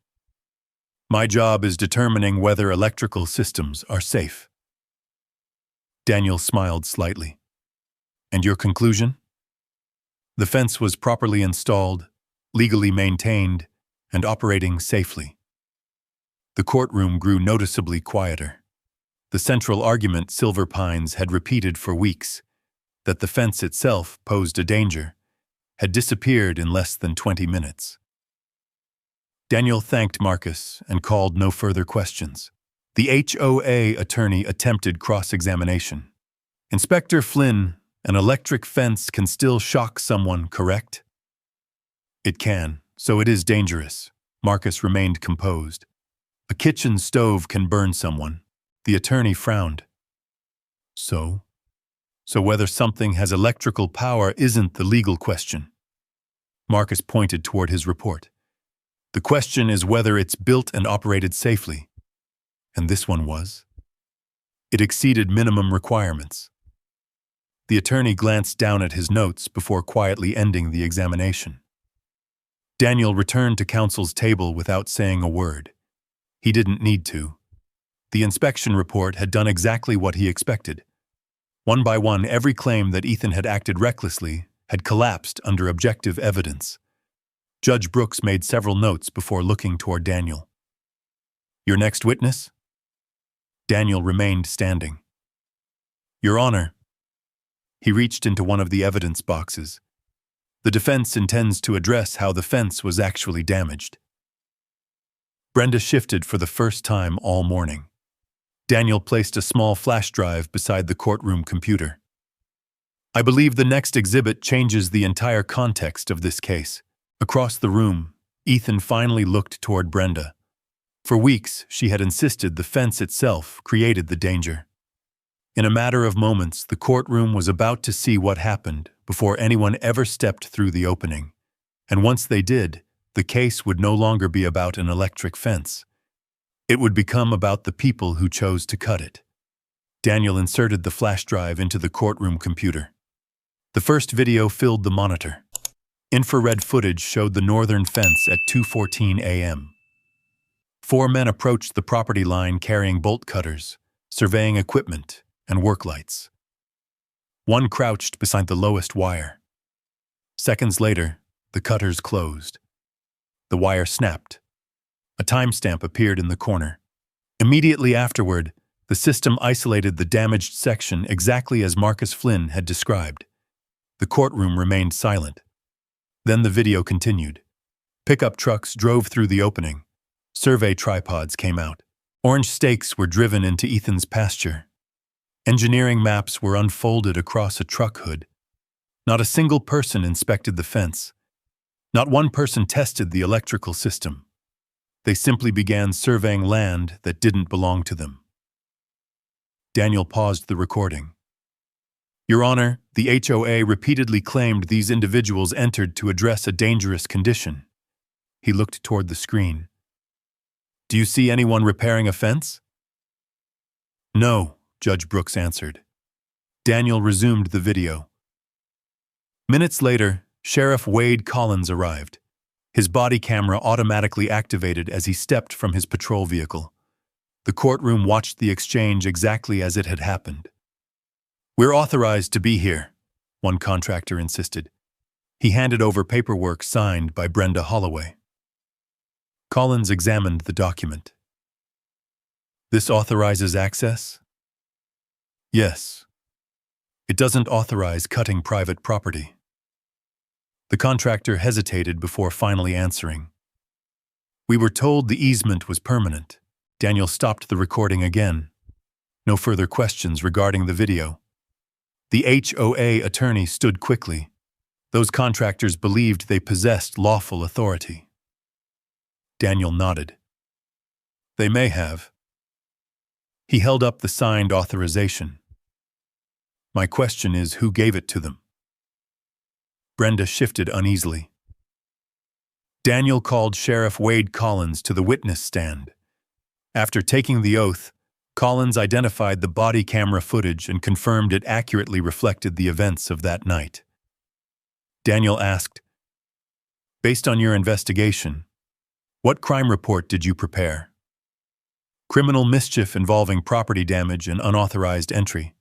My job is determining whether electrical systems are safe. Daniel smiled slightly. And your conclusion? The fence was properly installed, legally maintained, and operating safely. The courtroom grew noticeably quieter. The central argument Silver Pines had repeated for weeks, that the fence itself posed a danger, had disappeared in less than 20 minutes. Daniel thanked Marcus and called no further questions. The HOA attorney attempted cross-examination. Inspector Flynn, an electric fence can still shock someone, correct? It can, so it is dangerous. Marcus remained composed. A kitchen stove can burn someone. The attorney frowned. So whether something has electrical power isn't the legal question. Marcus pointed toward his report. The question is whether it's built and operated safely. And this one was. It exceeded minimum requirements. The attorney glanced down at his notes before quietly ending the examination. Daniel returned to counsel's table without saying a word. He didn't need to. The inspection report had done exactly what he expected. One by one, every claim that Ethan had acted recklessly had collapsed under objective evidence. Judge Brooks made several notes before looking toward Daniel. Your next witness? Daniel remained standing. Your Honor. He reached into one of the evidence boxes. The defense intends to address how the fence was actually damaged. Brenda shifted for the first time all morning. Daniel placed a small flash drive beside the courtroom computer. I believe the next exhibit changes the entire context of this case. Across the room, Ethan finally looked toward Brenda. For weeks, she had insisted the fence itself created the danger. In a matter of moments, the courtroom was about to see what happened before anyone ever stepped through the opening. And once they did, The case would no longer be about an electric fence. It would become about the people who chose to cut it. Daniel inserted the flash drive into the courtroom computer. The first video filled the monitor. Infrared footage showed the northern fence at 2:14 a.m. 4 men approached the property line carrying bolt cutters, surveying equipment, and work lights. One crouched beside the lowest wire. Seconds later, the cutters closed. The wire snapped. A timestamp appeared in the corner. Immediately afterward, the system isolated the damaged section exactly as Marcus Flynn had described. The courtroom remained silent. Then the video continued. Pickup trucks drove through the opening. Survey tripods came out. Orange stakes were driven into Ethan's pasture. Engineering maps were unfolded across a truck hood. Not a single person inspected the fence. Not one person tested the electrical system. They simply began surveying land that didn't belong to them. Daniel paused the recording. Your Honor, the HOA repeatedly claimed these individuals entered to address a dangerous condition. He looked toward the screen. Do you see anyone repairing a fence? No, Judge Brooks answered. Daniel resumed the video. Minutes later, Sheriff Wade Collins arrived. His body camera automatically activated as he stepped from his patrol vehicle. The courtroom watched the exchange exactly as it had happened. We're authorized to be here, one contractor insisted. He handed over paperwork signed by Brenda Holloway. Collins examined the document. This authorizes access? Yes. It doesn't authorize cutting private property. The contractor hesitated before finally answering. We were told the easement was permanent. Daniel stopped the recording again. No further questions regarding the video. The HOA attorney stood quickly. Those contractors believed they possessed lawful authority. Daniel nodded. They may have. He held up the signed authorization. My question is, who gave it to them? Brenda shifted uneasily. Daniel called Sheriff Wade Collins to the witness stand. After taking the oath, Collins identified the body camera footage and confirmed it accurately reflected the events of that night. Daniel asked, based on your investigation, what crime report did you prepare? Criminal mischief involving property damage and unauthorized entry.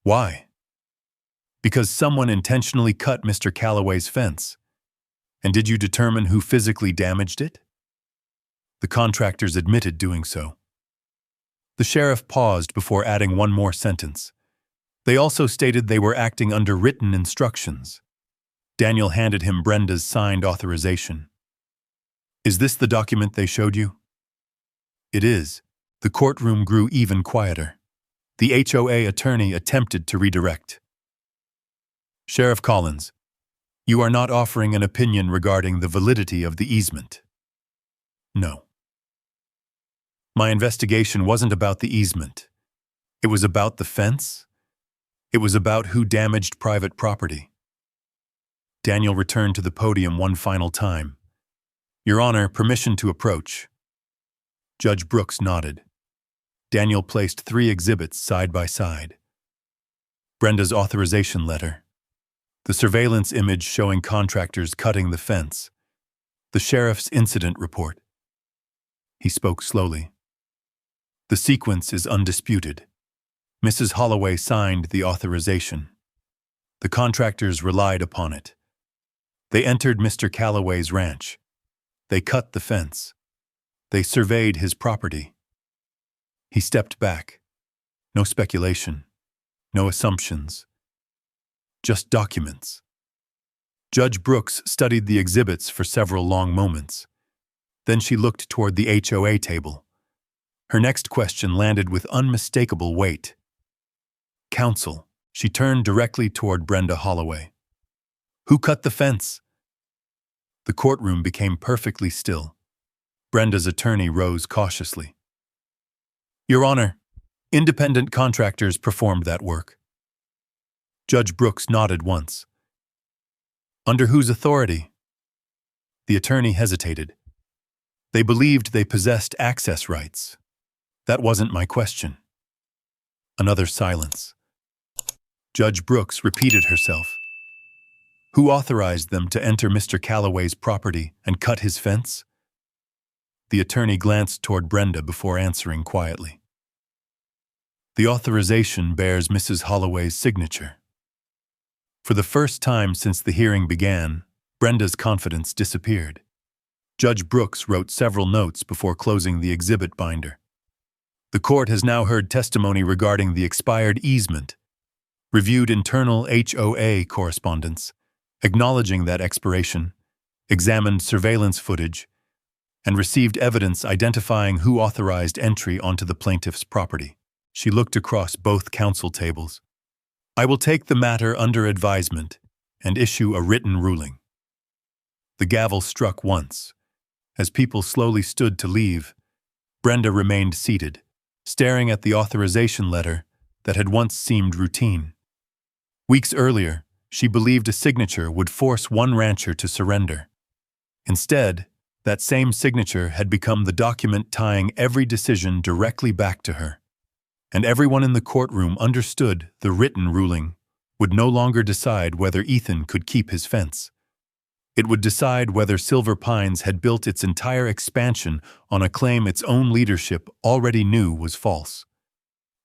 Why? Because someone intentionally cut Mr. Calloway's fence. And did you determine who physically damaged it? The contractors admitted doing so. The sheriff paused before adding one more sentence. They also stated they were acting under written instructions. Daniel handed him Brenda's signed authorization. Is this the document they showed you? It is. The courtroom grew even quieter. The HOA attorney attempted to redirect. Sheriff Collins, you are not offering an opinion regarding the validity of the easement. No. My investigation wasn't about the easement. It was about the fence. It was about who damaged private property. Daniel returned to the podium one final time. Your Honor, permission to approach. Judge Brooks nodded. Daniel placed 3 exhibits side by side. Brenda's authorization letter. The surveillance image showing contractors cutting the fence. The sheriff's incident report. He spoke slowly. The sequence is undisputed. Mrs. Holloway signed the authorization. The contractors relied upon it. They entered Mr. Calloway's ranch. They cut the fence. They surveyed his property. He stepped back. No speculation. No assumptions. Just documents. Judge Brooks studied the exhibits for several long moments. Then she looked toward the HOA table. Her next question landed with unmistakable weight. Counsel, she turned directly toward Brenda Holloway. Who cut the fence? The courtroom became perfectly still. Brenda's attorney rose cautiously. Your Honor, independent contractors performed that work. Judge Brooks nodded once. Under whose authority? The attorney hesitated. They believed they possessed access rights. That wasn't my question. Another silence. Judge Brooks repeated herself. Who authorized them to enter Mr. Calloway's property and cut his fence? The attorney glanced toward Brenda before answering quietly. The authorization bears Mrs. Holloway's signature. For the first time since the hearing began, Brenda's confidence disappeared. Judge Brooks wrote several notes before closing the exhibit binder. The court has now heard testimony regarding the expired easement, reviewed internal HOA correspondence, acknowledging that expiration, examined surveillance footage, and received evidence identifying who authorized entry onto the plaintiff's property. She looked across both counsel tables. I will take the matter under advisement and issue a written ruling. The gavel struck once. As people slowly stood to leave, Brenda remained seated, staring at the authorization letter that had once seemed routine. Weeks earlier, she believed a signature would force one rancher to surrender. Instead, that same signature had become the document tying every decision directly back to her. And everyone in the courtroom understood the written ruling would no longer decide whether Ethan could keep his fence. It would decide whether Silver Pines had built its entire expansion on a claim its own leadership already knew was false.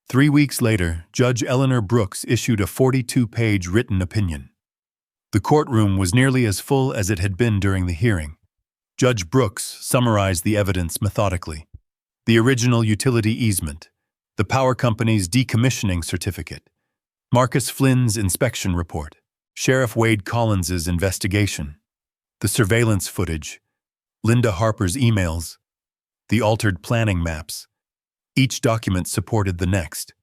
3 weeks later, Judge Eleanor Brooks issued a 42-page written opinion. The courtroom was nearly as full as it had been during the hearing. Judge Brooks summarized the evidence methodically. The original utility easement, the power company's decommissioning certificate, Marcus Flynn's inspection report, Sheriff Wade Collins's investigation, the surveillance footage, Linda Harper's emails, the altered planning maps. Each document supported the next.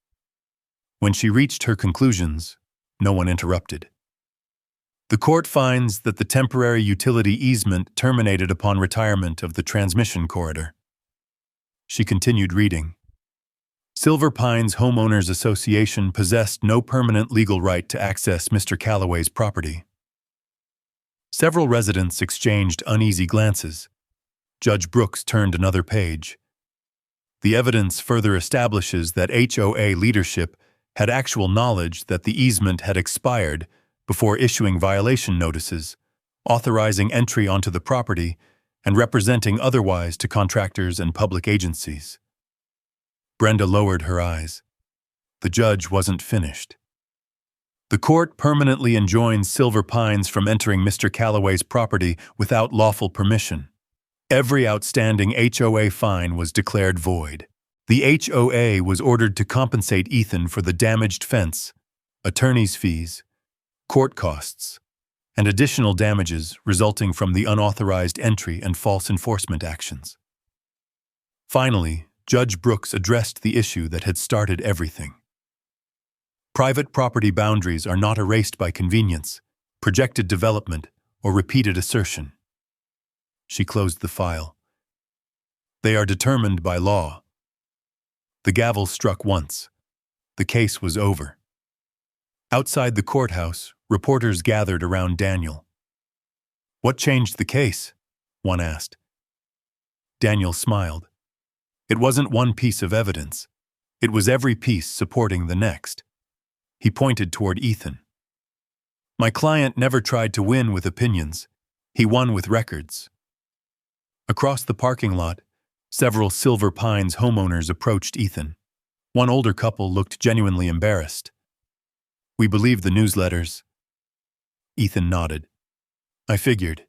When she reached her conclusions, no one interrupted. The court finds that the temporary utility easement terminated upon retirement of the transmission corridor. She continued reading. Silver Pines Homeowners Association possessed no permanent legal right to access Mr. Calloway's property. Several residents exchanged uneasy glances. Judge Brooks turned another page. The evidence further establishes that HOA leadership had actual knowledge that the easement had expired before issuing violation notices, authorizing entry onto the property, and representing otherwise to contractors and public agencies. Brenda lowered her eyes. The judge wasn't finished. The court permanently enjoins Silver Pines from entering Mr. Calloway's property without lawful permission. Every outstanding HOA fine was declared void. The HOA was ordered to compensate Ethan for the damaged fence, attorney's fees, court costs, and additional damages resulting from the unauthorized entry and false enforcement actions. Finally, Judge Brooks addressed the issue that had started everything. Private property boundaries are not erased by convenience, projected development, or repeated assertion. She closed the file. They are determined by law. The gavel struck once. The case was over. Outside the courthouse, reporters gathered around Daniel. What changed the case? One asked. Daniel smiled. It wasn't one piece of evidence. It was every piece supporting the next. He pointed toward Ethan. My client never tried to win with opinions. He won with records. Across the parking lot, several Silver Pines homeowners approached Ethan. One older couple looked genuinely embarrassed. We believe the newsletters. Ethan nodded. I figured.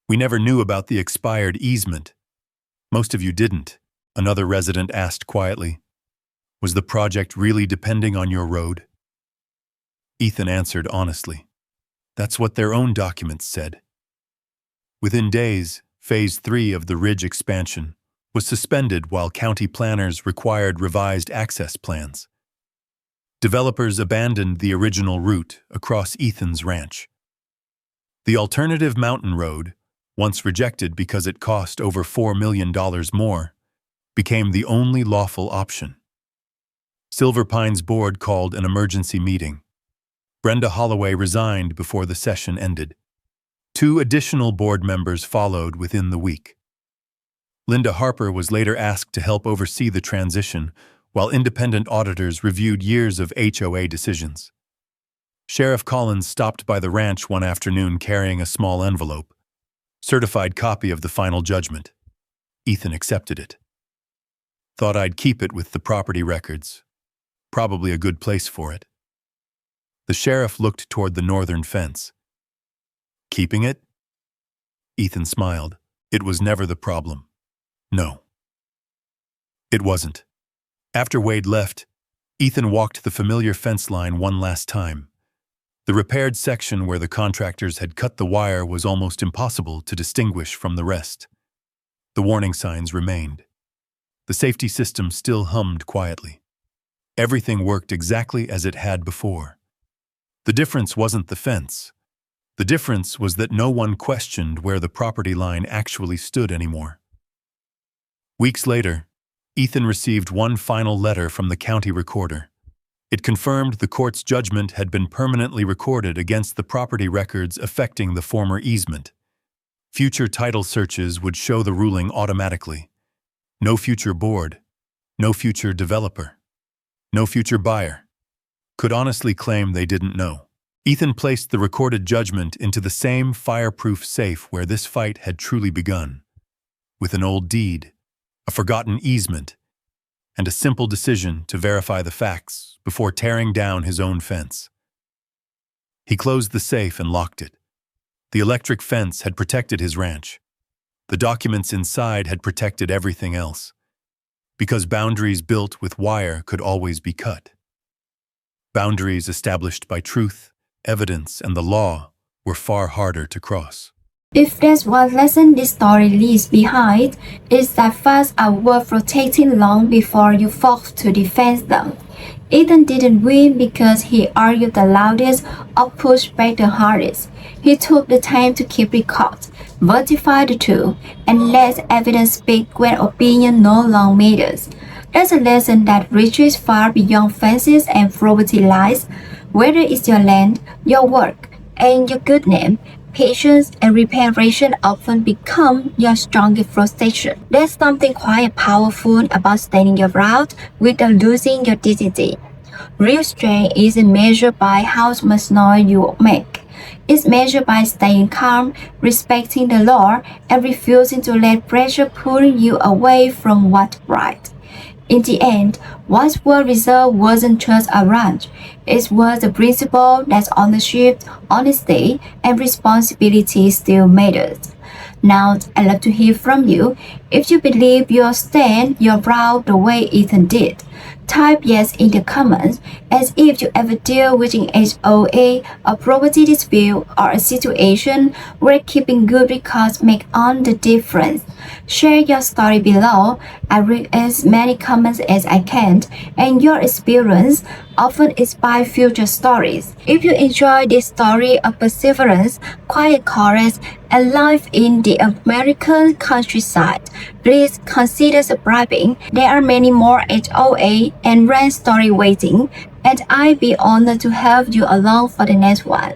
We never knew about the expired easement. Most of you didn't, another resident asked quietly. Was the project really depending on your road? Ethan answered honestly. That's what their own documents said. Within days, Phase 3 of the Ridge expansion was suspended while county planners required revised access plans. Developers abandoned the original route across Ethan's ranch. The alternative mountain road, once rejected because it cost over $4 million more, became the only lawful option. Silver Pines board called an emergency meeting. Brenda Holloway resigned before the session ended. 2 additional board members followed within the week. Linda Harper was later asked to help oversee the transition, while independent auditors reviewed years of HOA decisions. Sheriff Collins stopped by the ranch one afternoon carrying a small envelope. Certified copy of the final judgment. Ethan accepted it. Thought I'd keep it with the property records. Probably a good place for it. The sheriff looked toward the northern fence. Keeping it? Ethan smiled. It was never the problem. No. It wasn't. After Wade left, Ethan walked the familiar fence line one last time. The repaired section where the contractors had cut the wire was almost impossible to distinguish from the rest. The warning signs remained. The safety system still hummed quietly. Everything worked exactly as it had before. The difference wasn't the fence. The difference was that no one questioned where the property line actually stood anymore. Weeks later, Ethan received one final letter from the county recorder. It confirmed the court's judgment had been permanently recorded against the property records affecting the former easement. Future title searches would show the ruling automatically. No future board, no future developer, no future buyer could honestly claim they didn't know. Ethan placed the recorded judgment into the same fireproof safe where this fight had truly begun, with an old deed, a forgotten easement, and a simple decision to verify the facts before tearing down his own fence. He closed the safe and locked it. The electric fence had protected his ranch. The documents inside had protected everything else, because boundaries built with wire could always be cut. Boundaries established by truth, evidence, and the law were far harder to cross. If there's one lesson this story leaves behind, it's that facts are worth protecting long before you fought to defend them. Ethan didn't win because he argued the loudest or pushed back the hardest. He took the time to keep record, verify the truth, and let evidence speak when opinion no longer matters. That's a lesson that reaches far beyond fences and property lines. Whether it's your land, your work, and your good name, patience and reparation often become your strongest frustration. There's something quite powerful about standing your ground without losing your dignity. Real strength isn't measured by how much noise you make. It's measured by staying calm, respecting the law, and refusing to let pressure pull you away from what's right. In the end, what's well reserved wasn't just a ranch. It was the principle that ownership, honesty, and responsibility still mattered. Now, I'd love to hear from you. If you believe you'll stand your ground the way Ethan did, type yes in the comments. As if you ever deal with an HOA, a property dispute, or a situation where keeping good records make all the difference. Share your story below. I read as many comments as I can, and your experience often inspire future stories. If you enjoy this story of perseverance, quiet courage, and life in the American countryside, please consider subscribing. There are many more HOA and rent story waiting, and I'd be honored to help you along for the next one.